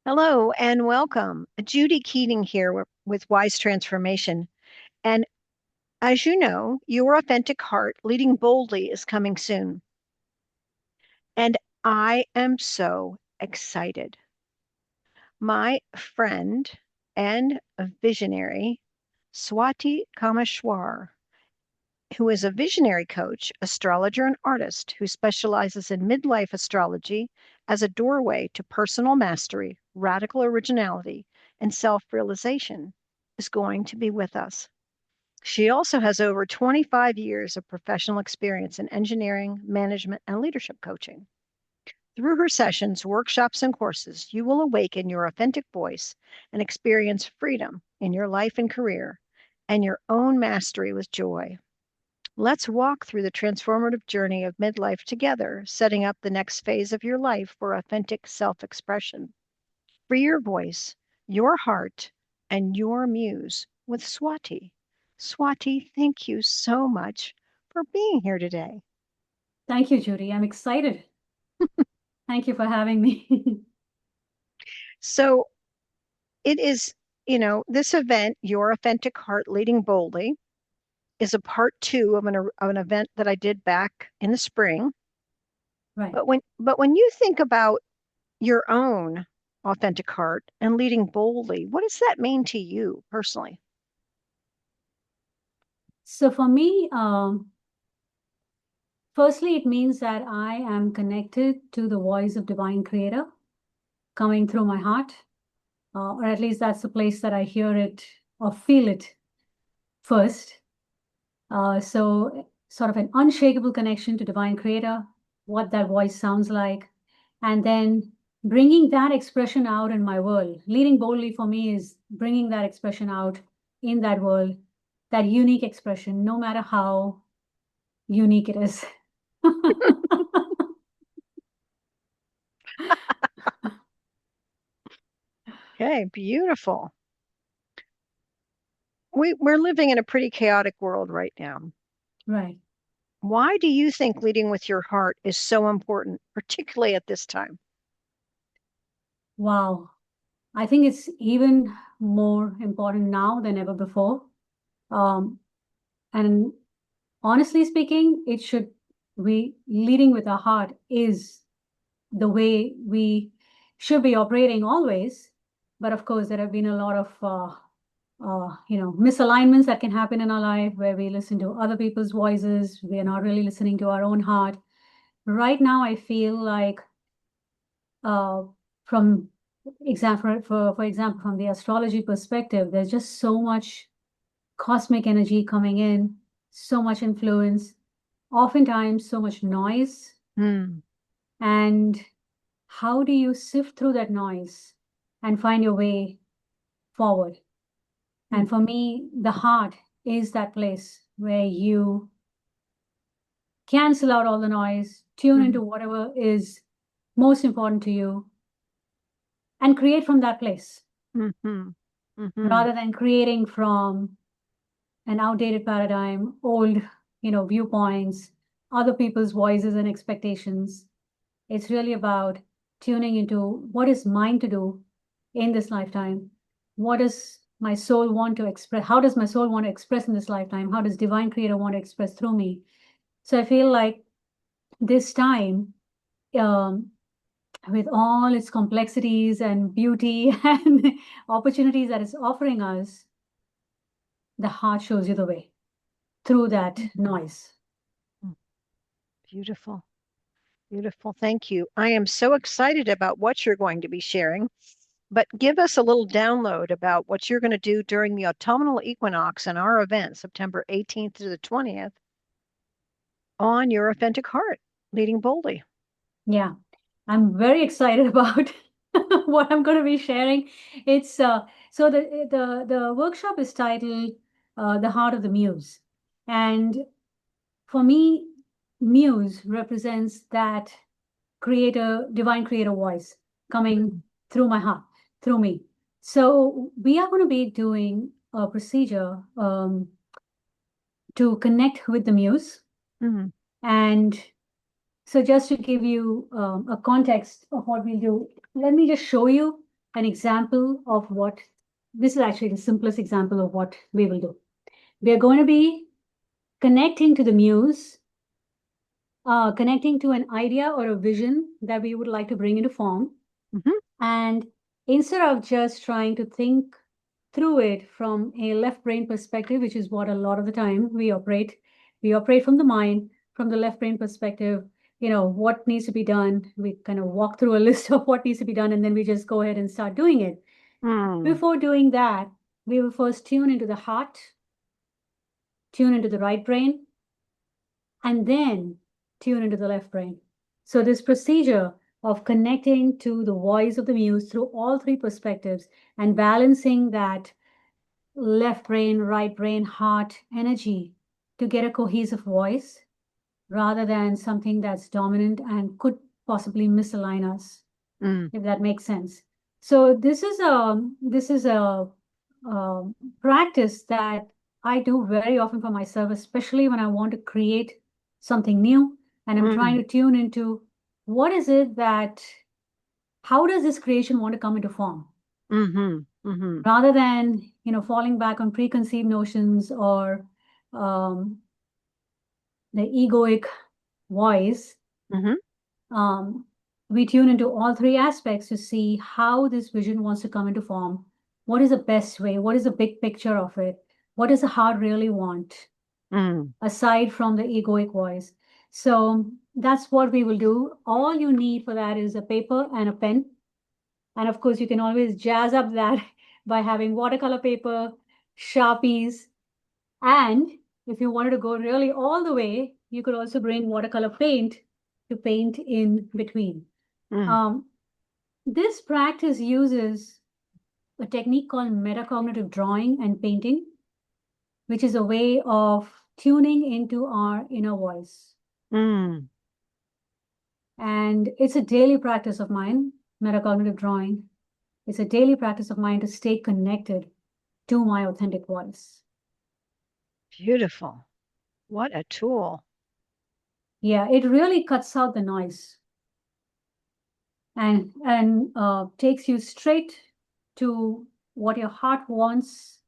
Hello and welcome. Judy Keating here with Wise Transformation. And as you know, Your Authentic Heart Leading Boldly is coming soon. And I am so excited. My friend and a visionary, Swati Kameswar, who is a visionary coach, astrologer, and artist who specializes in midlife astrology as a doorway to personal mastery, radical originality, and self realization, is going to be with us. She also has over 25 years of professional experience in engineering, management, and leadership coaching. Through her sessions, workshops, and courses, you will awaken your authentic voice and experience freedom in your life and career and your own mastery with joy. Let's walk through the transformative journey of midlife together, setting up the next phase of your life for authentic self expression. Free your voice, your heart, and your muse with Swati. Swati, thank you so much for being here today. Thank you, Judy. I'm excited. Thank you for having me. So it is, this event, Your Authentic Heart Leading Boldly, is a part two of an event that I did back in the spring. Right. But when you think about your own authentic heart and leading boldly, what does that mean to you personally? So for me, firstly, it means that I am connected to the voice of Divine Creator coming through my heart, or at least that's the place that I hear it or feel it first. So sort of an unshakable connection to Divine Creator, what that voice sounds like, and then bringing that expression out in my world. Leading boldly for me is bringing that expression out in that world, that unique expression, no matter how unique it is. Okay, beautiful. We're living in a pretty chaotic world right now. Right. Why do you think leading with your heart is so important, particularly at this time? Wow. I think it's even more important now than ever before. Um, and honestly speaking, it should we leading with our heart is the way we should be operating always. But of course, there have been a lot of misalignments that can happen in our life where we listen to other people's voices. We are not really listening to our own heart. Right now, I feel like uh, from example, for example, from the astrology perspective, there's just so much cosmic energy coming in, so much influence, oftentimes so much noise. Hmm. And how do you sift through that noise and find your way forward? Hmm. And for me, the heart is that place where you cancel out all the noise, tune Hmm. into whatever is most important to you, and create from that place Hmm. Hmm. rather than creating from an outdated paradigm, old, viewpoints, other people's voices and expectations. It's really about tuning into what is mine to do in this lifetime. What does my soul want to express? How does my soul want to express in this lifetime? How does Divine Creator want to express through me? So I feel like this time, um, with all its complexities and beauty and opportunities that it's offering us, the heart shows you the way through that noise. Hmm. Beautiful. Beautiful. Thank you. I am so excited about what you're going to be sharing, but give us a little download about what you're going to do during the autumnal equinox in our event, September 18th to the 20th, on Your Authentic Heart, Leading Boldly. Yeah, I'm very excited about what I'm going to be sharing. It's so the workshop is titled "The Heart of the Muse," and for me, Muse represents that creator, divine creator voice coming Mm. through my heart, through me. So we are going to be doing a procedure to connect with the Muse, Mm. and so just to give you a context of what we'll do, let me just show you an example of what this is actually the simplest example of what we will do. We are going to be connecting to the muse, connecting to an idea or a vision that we would like to bring into form. Mhm. And instead of just trying to think through it from a left brain perspective, which is what a lot of the time we operate from the mind, from the left brain perspective, what needs to be done. We kind of walk through a list of what needs to be done, and then we just go ahead and start doing it. Mm. Before doing that, we will first tune into the heart, tune into the right brain, and then tune into the left brain. So this procedure of connecting to the voice of the muse through all three perspectives and balancing that left brain, right brain, heart energy to get a cohesive voice rather than something that's dominant and could possibly misalign us, Mm. if that makes sense. So this is a practice that I do very often for myself, especially when I want to create something new and I'm trying Mm. to tune into what is it that, how does this creation want to come into form? Mhm. Mhm. Rather than, falling back on preconceived notions or um, the egoic voice, Mhm. um, we tune into all three aspects to see how this vision wants to come into form. What is the best way? What is the big picture of it? What does the heart really want, Mm. aside from the egoic voice? So that's what we will do. All you need for that is a paper and a pen. And of course, you can always jazz up that by having watercolor paper, Sharpies, and if you wanted to go really all the way, you could also bring watercolor paint to paint in between. Mm. Um, this practice uses a technique called metacognitive drawing and painting, which is a way of tuning into our inner voice. Mm. And it's a daily practice of mine, metacognitive drawing. It's a daily practice of mine to stay connected to my authentic voice. Beautiful. What a tool. Yeah, it really cuts out the noise and takes you straight to what your heart wants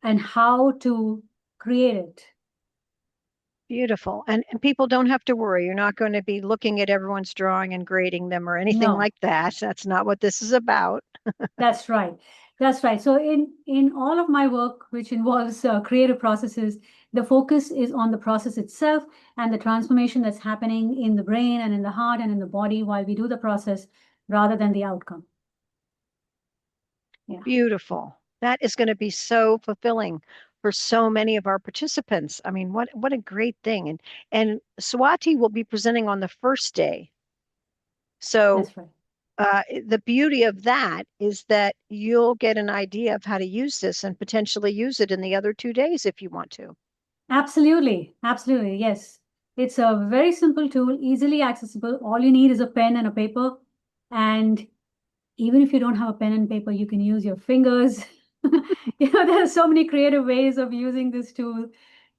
and how to create it. Beautiful. And people don't have to worry. You're not going to be looking at everyone's drawing and grading them or anything No, like that. That's not what this is about. that's right. That's right. So in all of my work, which involves creative processes, the focus is on the process itself and the transformation that's happening in the brain and in the heart and in the body while we do the process rather than the outcome. Yeah, Beautiful. That is going to be so fulfilling for so many of our participants. I mean, what a great thing. And Swati will be presenting on the first day. So that's right. the beauty of that is that you'll get an idea of how to use this and potentially use it in the other 2 days if you want to. Absolutely. Absolutely. Yes. It's a very simple tool, easily accessible. All you need is a pen and a paper. And even if you don't have a pen and paper, you can use your fingers. There are so many creative ways of using this tool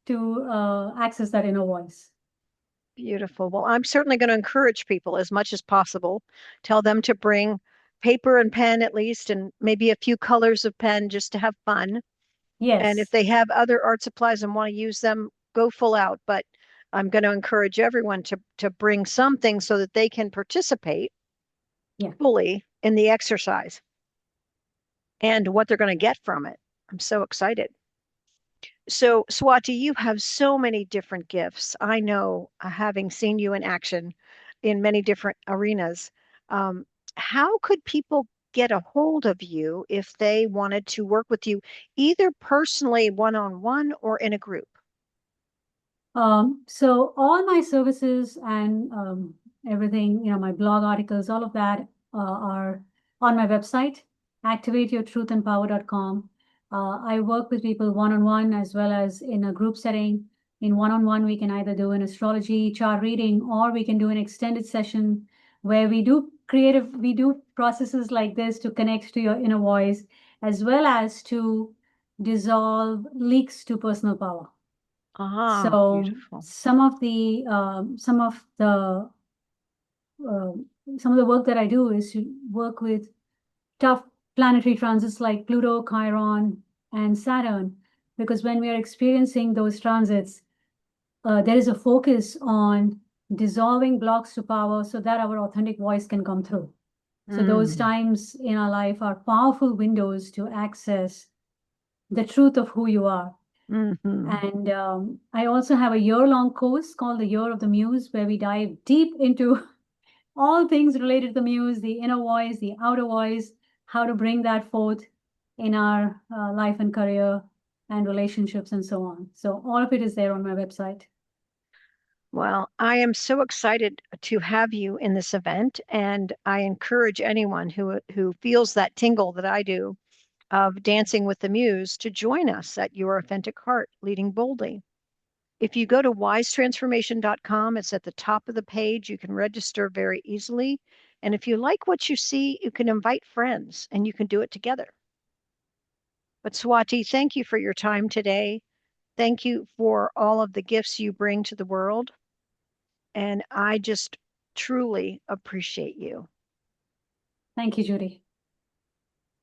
to access that inner voice. Beautiful. Well, I'm certainly going to encourage people as much as possible. Tell them to bring paper and pen at least, and maybe a few colors of pen just to have fun. And if Yes. they have other art supplies and want to use them, go full out. But I'm going to encourage everyone to bring something so that they can participate Yeah. fully in the exercise and what they're going to get from it. I'm so excited. So, Swati, you have so many different gifts. I know, having seen you in action in many different arenas. Um, how could people get a hold of you if they wanted to work with you, either personally, one on one, or in a group? So all my services and everything, my blog articles, all of that are on my website, activateyourtruthandpower.com. I work with people one-on-one as well as in a group setting. In one-on-one, we can either do an astrology chart reading or we can do an extended session where we do processes like this to connect to your inner voice as well as to dissolve leaks to personal power. Ah, So beautiful. some of the some of the work that I do is to work with tough planetary transits like Pluto, Chiron, and Saturn, because when we are experiencing those transits, there is a focus on dissolving blocks to power so that our authentic voice can come through. So those times in our life are powerful windows to access the truth of who you are. And I also have a year-long course called the Year of the Muse, where we dive deep into all things related to the muse, the inner voice, the outer voice, how to bring that forth in our life and career and relationships and so on. So all of it is there on my website. Well, I am so excited to have you in this event, and I encourage anyone who feels that tingle that I do of dancing with the muse to join us at Your Authentic Heart, Leading Boldly. If you go to wisetransformation.com, it's at the top of the page. You can register very easily. And if you like what you see, you can invite friends and you can do it together. But Swati, thank you for your time today. Thank you for all of the gifts you bring to the world. And I just truly appreciate you. Thank you, Judy.